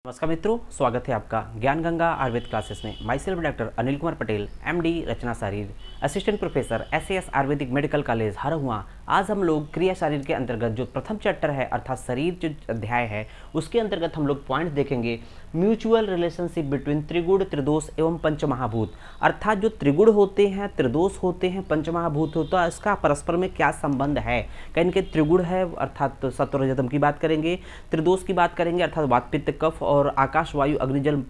नमस्कार मित्रों, स्वागत है आपका ज्ञान गंगा आयुर्वेद क्लासेस में। Myself doctor Anil Kumar Patel, MD, रचना शारीर, assistant professor, SAS Ayurvedic medical college Harhua. आज हम लोग क्रिया शारीर के अंतर्गत जो प्रथम चैप्टर है अर्थात शरीर जो अध्याय है उसके अंतर्गत हम लोग पॉइंट देखेंगे। म्यूचुअल रिलेशनशिप बिटवीन त्रिगुण, त्रिदोष एवं पंचमहाभूत। अर्थात जो त्रिगुण होते हैं, त्रिदोष होते हैं, पंचमहाभूत होता है, इसका परस्पर में क्या संबंध है। कहीं के त्रिगुण है अर्थात सत्व रजतम की बात करेंगे, त्रिदोष की बात करेंगे अर्थात वात पित्त कफ और आकाश वायु अग्नि जल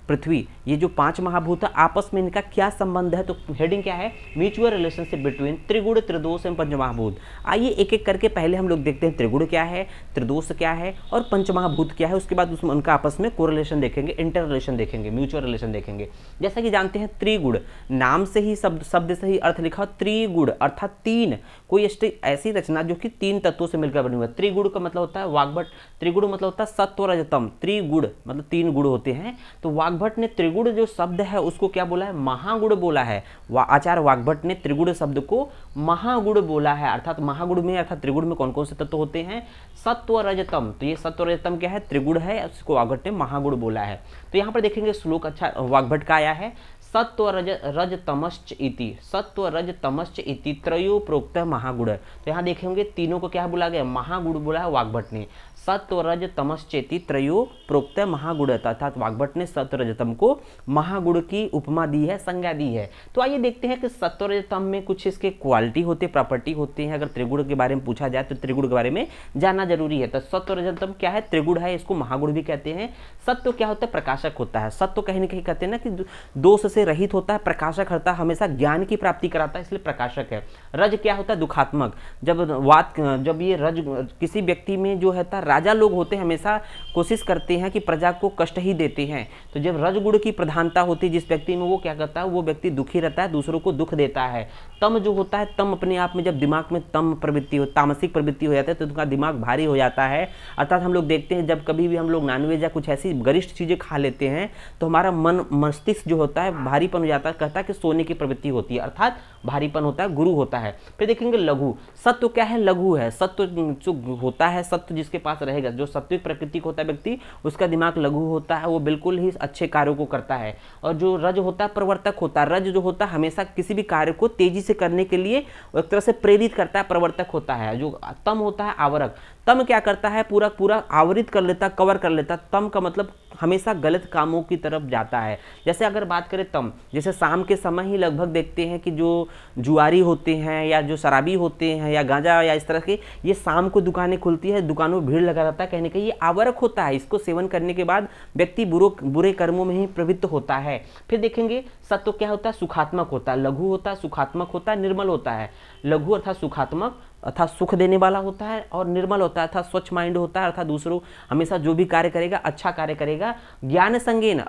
पृथ्वी, ये जो पांच महाभूत है आपस में इनका क्या संबंध है। तो हेडिंग क्या है, म्यूचुअल रिलेशनशिप बिटवीन त्रिगुण, त्रिदोष एवं पंचमहाभूत। आइए एक एक करके पहले हम लोग देखते हैं त्रिगुण क्या है, त्रिदोष क्या है और पंचमहाभूत क्या है। उसके बाद उसमें उनका आपस में कोरिलेशन देखेंगे, इंटर रिलेशन देखेंगे, म्यूचुअल रिलेशन देखेंगे। जैसा कि जानते हैं त्रिगुण, नाम से ही शब्द से ही अर्थ लिखा त्रिगुण अर्थात तीन, कोई ऐसी रचना जो कि तीन तत्वों से मिलकर बनी हुई है। त्रिगुण का मतलब होता है वाग्भट, त्रिगुण मतलब होता है सत्व रजतम, त्रिगुण मतलब तीन गुण होते हैं। तो वाग्भट ने त्रिगुण जो शब्द है उसको क्या बोला है, महागुण बोला है। आचार्य वाग्भट ने त्रिगुण शब्द को महागुण बोला है। अर्थात महागुण में अर्थात त्रिगुण में कौन कौन से तत्व होते हैं, सत्व रजतम। तो ये सत्व रजतम क्या है, त्रिगुण है, उसको वाग्भट ने महागुण बोला है। तो यहाँ पर देखेंगे श्लोक अच्छा वाग्भट का आया है, सत्व रज तमश्च इति, सत्व रज तमश्च इति त्रयो प्रोक्त महागुण। तो यहाँ देखेंगे तीनों को क्या बोला गया, महागुण बोला है वाग्भट ने। सत्व रज तमश्चेति त्रयो प्रोक्त महागुण, अर्थात वाग्भट ने सत्व रजतम को महागुण की उपमा दी है, संज्ञा दी है। तो आइए देखते हैं कि सत्व रजतम में कुछ इसके क्वालिटी होते, प्रॉपर्टी होते हैं। अगर त्रिगुण के बारे में पूछा जाए तो त्रिगुण के बारे में जानना जरूरी है। तो सत्व रजतम क्या है, त्रिगुण है, इसको महागुण भी कहते हैं। सत्व क्या होता है, प्रकाशक होता है। सत्व कहीं ना कहीं कहते हैं ना कि दोष से रहित होता है, प्रकाशक होता है, हमेशा ज्ञान की प्राप्ति कराता है, इसलिए प्रकाशक है। रज क्या होता है, दुखात्मक। जब ये रज किसी व्यक्ति में जो है राजा लोग होते हैं हमेशा कोशिश करते हैं कि प्रजा को कष्ट ही देते हैं। तो जब रजगुण की प्रधानता होती है जिस व्यक्ति में, वो क्या करता है, वो व्यक्ति दुखी रहता है, दूसरों को दुख देता है। तम जो होता है, तम अपने आप में जब दिमाग में तम प्रवृत्ति हो, तामसिक प्रवृत्ति हो जाता है तो उनका दिमाग भारी हो जाता है। अर्थात हम लोग देखते हैं जब कभी भी हम लोग नॉनवेज या कुछ ऐसी गरिष्ठ चीजें खा लेते हैं तो हमारा मन मस्तिष्क जो होता है भारीपन हो जाता है, कहता है कि सोने की प्रवृत्ति होती है, अर्थात भारीपन होता है, गुरु होता है। फिर देखेंगे लघु, सत्व क्या है, लघु है। सत्व जो होता है, सत्व जिसके पास रहेगा, जो सात्विक प्रकृति का होता है व्यक्ति, उसका दिमाग लघु होता है, वो बिल्कुल ही अच्छे कार्यों को करता है। और जो रज होता है, प्रवर्तक होता है। रज जो होता है हमेशा किसी भी कार्य को तेजी से करने के लिए एक तरह से प्रेरित करता है, प्रवर्तक होता है। जो तम होता है, आवरक। तम क्या करता है, पूरा पूरा आवरित कर लेता, कवर कर लेता। तम का मतलब हमेशा गलत कामों की तरफ जाता है। जैसे अगर बात करें तम, जैसे शाम के समय ही लगभग देखते हैं कि जो जुआरी होते हैं या जो शराबी होते हैं या गांजा या इस तरह के, ये शाम को दुकानें खुलती है, दुकानों में भीड़ लगा रहता है, कहीं ना कहीं ये आवरक होता है। इसको सेवन करने के बाद व्यक्ति बुरे कर्मों में ही प्रवृत्त होता है। फिर देखेंगे सत्व क्या होता है, सुखात्मक होता है। लघु होता है, सुखात्मक होता है, निर्मल होता है। लघु अर्थात सुखात्मक अर्थात सुख देने वाला होता है, और निर्मल होता है अर्थात स्वच्छ माइंड होता है, अर्थात दूसरों हमेशा जो भी कार्य करेगा अच्छा कार्य करेगा। ज्ञान संगीन,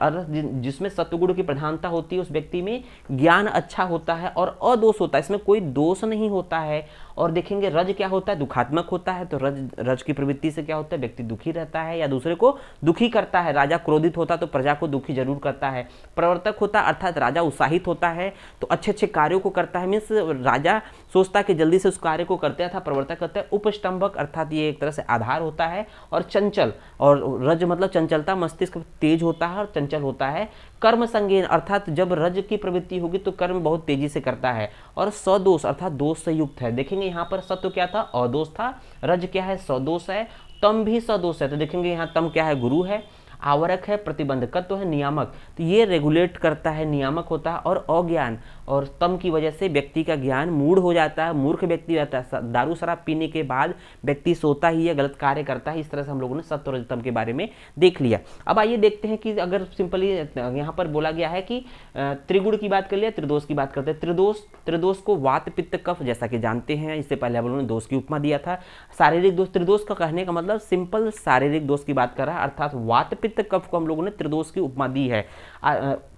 जिसमें सत्वगुण की प्रधानता होती है उस व्यक्ति में ज्ञान अच्छा होता है और अदोष होता है, इसमें कोई दोष नहीं होता है। और देखेंगे रज क्या होता है, दुखात्मक होता है। तो रज की प्रवृत्ति से क्या होता है, व्यक्ति दुखी रहता है या दूसरे को दुखी करता है। राजा क्रोधित होता है तो प्रजा को दुखी जरूर करता है। प्रवर्तक होता है अर्थात राजा उत्साहित होता है तो अच्छे अच्छे कार्यों को करता है, मीन्स राजा सोचता है कि जल्दी से उस कार्य को करते हैं। था प्रवर्तक करता है। उपस्तंभक अर्थात ये एक तरह से आधार होता है। और चंचल, और रज मतलब चंचलता, मस्तिष्क तेज होता है और चंचल होता है। कर्म संगीन अर्थात जब रज की प्रवृत्ति होगी तो कर्म बहुत तेजी से करता है। और सदोष अर्थात दोष से युक्त है। देखेंगे यहाँ पर सत्व क्या था, अदोष था। रज क्या है, सदोष है। तम भी सदोष है। तो देखेंगे यहाँ तम क्या है, गुरु है। आवरक है, प्रतिबंधकत्व है, नियामक। तो ये रेगुलेट करता है, नियामक होता है। और अज्ञान, और तम की वजह से व्यक्ति का ज्ञान मूढ़ हो जाता है, मूर्ख व्यक्ति रहता है। दारू शराब पीने के बाद व्यक्ति सोता ही है, गलत कार्य करता है। इस तरह से हम लोगों ने सत्व रजतम के बारे में देख लिया। अब आइए देखते हैं कि अगर सिंपली यहाँ पर बोला गया है कि त्रिगुण की बात कर लिया, त्रिदोष की बात करते हैं। त्रिदोष को वात पित्त कफ जैसा कि जानते हैं, इससे पहले हम लोगों ने दोष की उपमा दिया था। शारीरिक दोष, त्रिदोष का कहने का मतलब सिंपल शारीरिक दोष की बात कर रहा है, अर्थात वात पित्त कफ को हम लोगों ने त्रिदोष की उपमा दी है।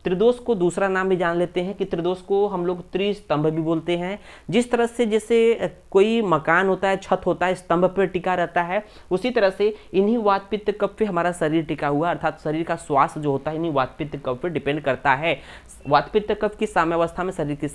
त्रिदोष को दूसरा नाम भी जान लेते हैं कि त्रिदोष को हम लोग त्रिस्तंभ भी बोलते हैं। जिस तरह से जैसे कोई मकान होता है, छत होता है, स्तंभ पर टिका रहता है, उसी तरह से इन्हीं वात पित्त कफ पे हमारा शरीर टिका हुआ, अर्थात शरीर का श्वास जो होता है इन्हीं वात पित्त कफ पे डिपेंड करता है। वात पित्त कफ की साम्यावस्था में शरीर की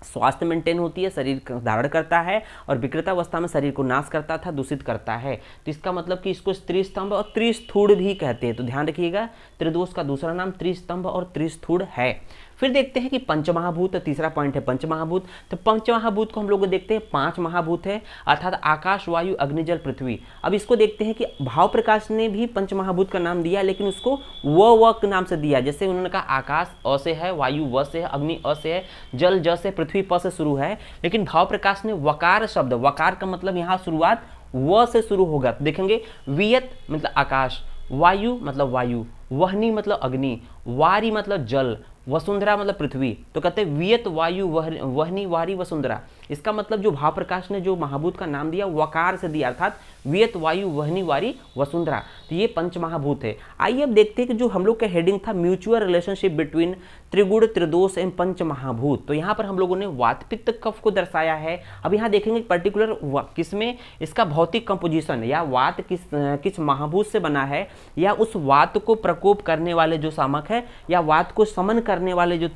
स्वास्थ्य मेंटेन होती है, शरीर धारण करता है और विकृतावस्था में शरीर को नाश करता था, दूषित करता है। तो इसका मतलब कि इसको त्रिस्तंभ और त्रिस्थूण भी कहते हैं। तो ध्यान रखिएगा, त्रिदोष का दूसरा नाम त्रिस्तंभ और त्रिस्थूण है। फिर देखते हैं कि पंचमहाभूत, तीसरा पॉइंट है पंचमहाभूत। तो पंचमहाभूत को हम लोग देखते हैं 5 महाभूत है, अर्थात आकाश, वायु, अग्नि, जल, पृथ्वी। अब इसको देखते हैं कि भाव प्रकाश ने भी पंचमहाभूत का नाम दिया, लेकिन उसको व के नाम से दिया। जैसे उन्होंने कहा आकाश अ से है, वायु व से है, अग्नि अ से है, जल ज से, पृथ्वी प से शुरू है। लेकिन भाव प्रकाश ने वकार शब्द, वकार का मतलब यहाँ शुरुआत व से शुरू होगा। तो देखेंगे वियत मतलब आकाश, वायु मतलब वायु, वहनी मतलब अग्नि, वारी मतलब जल, वसुंधरा मतलब पृथ्वी। तो कहते हैं वियत वायु वहनी वारी वसुंधरा। इसका मतलब जो भाव प्रकाश ने जो महाभूत का नाम दिया वकार से दिया, अर्थात वियत वायु वहनी वारी वसुंधरा। तो ये पंच महाभूत है। आइए अब देखते हैं कि जो हम लोग का हेडिंग था म्यूचुअल रिलेशनशिप बिटवीन त्रिगुण, त्रिदोष एवं पंच महाभूत। तो यहाँ पर हम लोगों ने वात पित्त कफ को दर्शाया है। अब यहाँ देखेंगे पर्टिकुलर किसमें इसका भौतिक कंपोजिशन या वात किस महाभूत से बना है, या उस वात को प्रकोप करने वाले जो शामक है या वात को समन करने वाले जो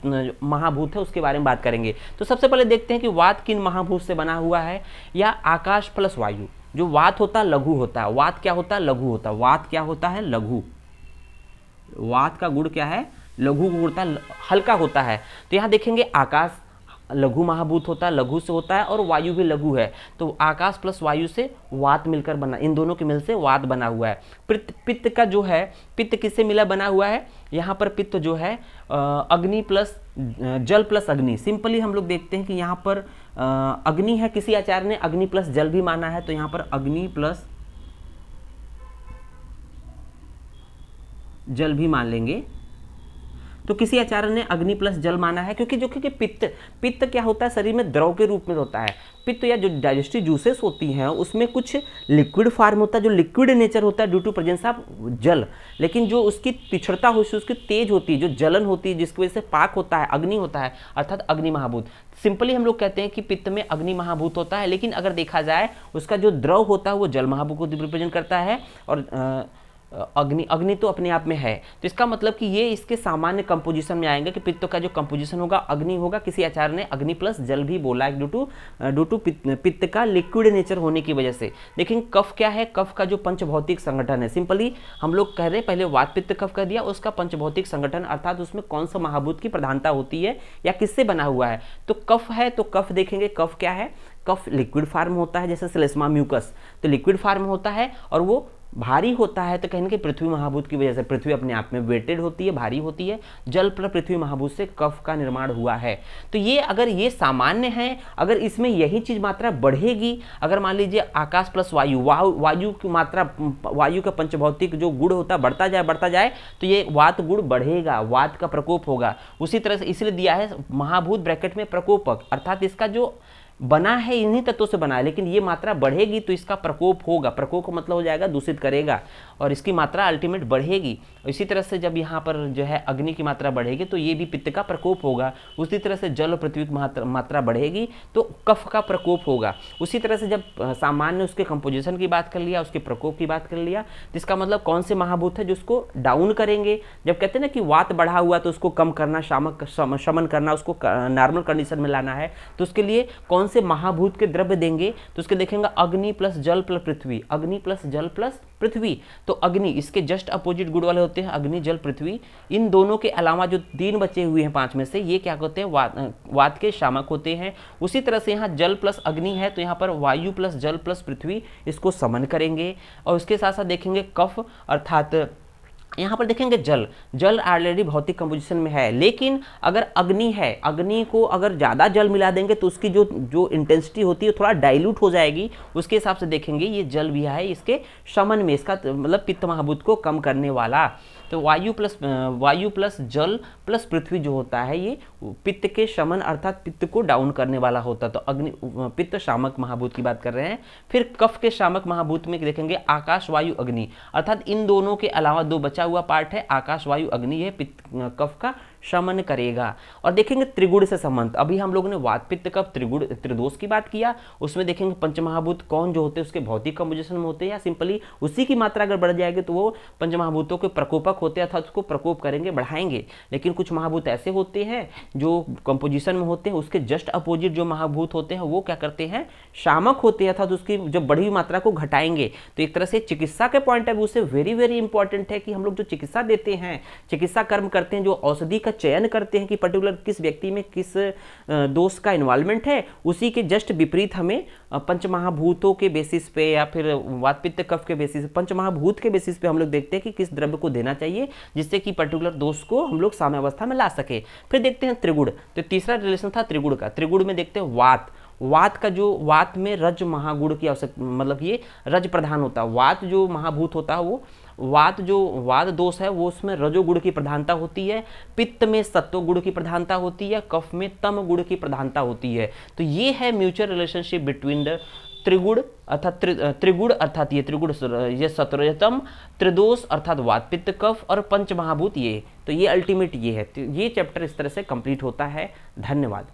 महाभूत है उसके बारे में बात करेंगे। तो सबसे पहले देखते हैं कि वात किन महाभूत से बना हुआ है। या आकाश प्लस वायु। जो वात होता है लघु होता है। वात क्या होता है? लघु होता है। वात क्या होता है? लघु। वात का गुण क्या है? लघु गुण होता है, हल्का होता है। तो यहाँ देखेंगे आकाश लघु महाभूत होता है, लघु से होता है, और वायु भी लघु है। तो आकाश प्लस वायु से वात मिलकर बना, इन दोनों के मिल से वात बना हुआ है। पित्त का जो है, पित्त किससे मिला बना हुआ है? यहाँ पर पित्त जो है अग्नि प्लस जल प्लस अग्नि। सिंपली हम लोग देखते हैं कि यहाँ पर अग्नि है, किसी आचार्य ने अग्नि प्लस जल भी माना है। तो यहाँ पर अग्नि प्लस जल भी मान लेंगे। तो किसी आचार्य ने अग्नि प्लस जल माना है, क्योंकि पित्त क्या होता है? शरीर में द्रव के रूप में होता है। पित्त या जो डाइजेस्टिव जूसेस होती हैं उसमें कुछ लिक्विड फॉर्म होता है, जो लिक्विड नेचर होता है ड्यू टू प्रेजेंस ऑफ जल। लेकिन जो उसकी तिछड़ता होती है, उसकी तेज होती है, जो जलन होती है, जिसकी वजह से पाक होता है, अग्नि होता है, अर्थात अग्नि महाभूत। सिंपली हम लोग कहते हैं कि पित्त में अग्नि महाभूत होता है, लेकिन अगर देखा जाए उसका जो द्रव होता है वो जल महाभूत को रिप्रेजेंट करता है। और अग्नि तो अपने आप में है। तो इसका मतलब कि ये इसके सामान्य कंपोजिशन में आएंगे कि पित्त का जो कंपोजिशन होगा अग्नि होगा। किसी आचार्य ने अग्नि प्लस जल भी बोला है ड्यू टू पित्त का लिक्विड नेचर होने की वजह से। लेकिन कफ क्या है? कफ का जो पंचभौतिक संगठन है, सिंपली हम लोग कह रहे हैं पहले वात पित्त कफ कह दिया, उसका पंचभौतिक संगठन अर्थात उसमें कौन सा महाभूत की प्रधानता होती है या किससे बना हुआ है। तो कफ है, तो कफ देखेंगे कफ क्या है? कफ लिक्विड फार्म होता है, जैसे श्लेष्मा म्यूकस, तो लिक्विड फार्म होता है और वो भारी होता है। तो कहेंगे कि पृथ्वी महाभूत की वजह से, पृथ्वी अपने आप में वेटेड होती है, भारी होती है, जल पर पृथ्वी महाभूत से कफ का निर्माण हुआ है। तो ये अगर ये सामान्य है, अगर इसमें यही चीज मात्रा बढ़ेगी, अगर मान लीजिए आकाश प्लस वायु की मात्रा, वायु का पंचभौतिक जो गुण होता है बढ़ता जाए तो ये वात गुण बढ़ेगा, वात का प्रकोप होगा। उसी तरह से इसलिए दिया है महाभूत ब्रैकेट में प्रकोपक, अर्थात इसका जो बना है इन्हीं तत्वों से बना है, लेकिन ये मात्रा बढ़ेगी तो इसका प्रकोप होगा। प्रकोप का मतलब हो जाएगा दूषित करेगा और इसकी मात्रा अल्टीमेट बढ़ेगी। इसी तरह से जब यहाँ पर जो है अग्नि की मात्रा बढ़ेगी तो ये भी पित्त का प्रकोप होगा। उसी तरह से जल और पृथ्वी की मात्रा बढ़ेगी तो कफ का प्रकोप होगा। उसी तरह से जब सामान्य उसके कंपोजिशन की बात कर लिया, उसके प्रकोप की बात कर लिया, तो इसका मतलब कौन से महाभूत है जो उसको डाउन करेंगे। जब कहते हैं ना कि वात बढ़ा हुआ तो उसको कम करना, शमन करना, उसको नॉर्मल कंडीशन में लाना है, तो उसके लिए कौन से महाभूत के द्रव्य देंगे। तो उसके देखेंगे अग्नि प्लस जल प्लस पृथ्वी, अग्नि प्लस जल प्लस पृथ्वी। तो अग्नि इसके जस्ट अपोजिट गुण वाले होते हैं, अग्नि जल पृथ्वी। इन दोनों के अलावा जो 3 बचे हुए हैं 5 में से, ये क्या होते हैं? वात के शामक होते हैं। उसी तरह से यहाँ जल प्लस अग्नि है तो यहाँ पर वायु प्लस जल प्लस पृथ्वी इसको समन करेंगे। और उसके साथ साथ देखेंगे कफ, अर्थात यहाँ पर देखेंगे जल ऑलरेडी भौतिक कंपोजिशन में है, लेकिन अगर अग्नि है, अग्नि को अगर ज़्यादा जल मिला देंगे तो उसकी जो इंटेंसिटी होती है थोड़ा डाइल्यूट हो जाएगी। उसके हिसाब से देखेंगे ये जल भी है इसके शमन में, इसका मतलब पित्त महाभूत को कम करने वाला। तो वायु प्लस जल प्लस पृथ्वी जो होता है ये पित्त के शमन अर्थात पित्त को डाउन करने वाला होता है। तो अग्नि पित्त शामक महाभूत की बात कर रहे हैं। फिर कफ के शामक महाभूत में देखेंगे आकाश वायु अग्नि, अर्थात इन दोनों के अलावा 2 बचा हुआ पार्ट है, आकाश वायु अग्नि है पित्त कफ का शमन करेगा। और देखेंगे त्रिगुण से संबंध, अभी हम लोगों ने वात पित्त कफ त्रिगुण त्रिदोष की बात किया, उसमें देखेंगे पंचमहाभूत कौन जो होते हैं उसके भौतिक कंपोजिशन में होते हैं या सिंपली उसी की मात्रा अगर बढ़ जाएगी तो वो पंचमहाभूतों के प्रकोपक होते हैं अर्थात उसको प्रकोप करेंगे, बढ़ाएंगे। लेकिन कुछ महाभूत ऐसे होते हैं जो कंपोजिशन में होते हैं उसके जस्ट अपोजिट जो महाभूत होते हैं वो क्या करते हैं, शामक होते हैं अर्थात उसकी जब बढ़ी हुई मात्रा को घटाएंगे। तो एक तरह से चिकित्सा के पॉइंट ऑफ व्यू से वेरी वेरी इंपॉर्टेंट है कि हम लोग जो चिकित्सा देते हैं, चिकित्सा कर्म करते हैं, जो औषधि का चयन करते हैं कि पर्टिकुलर किस व्यक्ति में किस दोष का इन्वॉल्वमेंट है, उसी के जस्ट विपरीत हमें पंचमहाभूतों के बेसिस पे या फिर वात पित्त कफ के बेसिस पंचमहाभूत के बेसिस पे हम लोग देखते हैं कि किस द्रव्य को देना चाहिए जिससे कि पर्टिकुलर दोष को हम लोग साम्यावस्था में ला सके। फिर देखते हैं त्रिगुण, तो तीसरा रिलेशन था त्रिगुण का। त्रिगुण में देखते हैं वात, वात का जो वात में रज महागुण की आवश्यकता, मतलब ये रज प्रधान होता है। वात जो महाभूत होता है वो वात जो वात दोष है वो उसमें रजोगुण की प्रधानता होती है, पित्त में सत्वगुण की प्रधानता होती है, कफ में तम गुण की प्रधानता होती है। तो ये है म्यूचुअल रिलेशनशिप बिटवीन द त्रिगुण अर्थात त्रिगुण अर्थात ये त्रिगुण ये सत्वरजतम, त्रिदोष अर्थात वात पित्त कफ और पंच महाभूत ये। तो ये अल्टीमेट ये है। तो ये चैप्टर इस तरह से कंप्लीट होता है। धन्यवाद।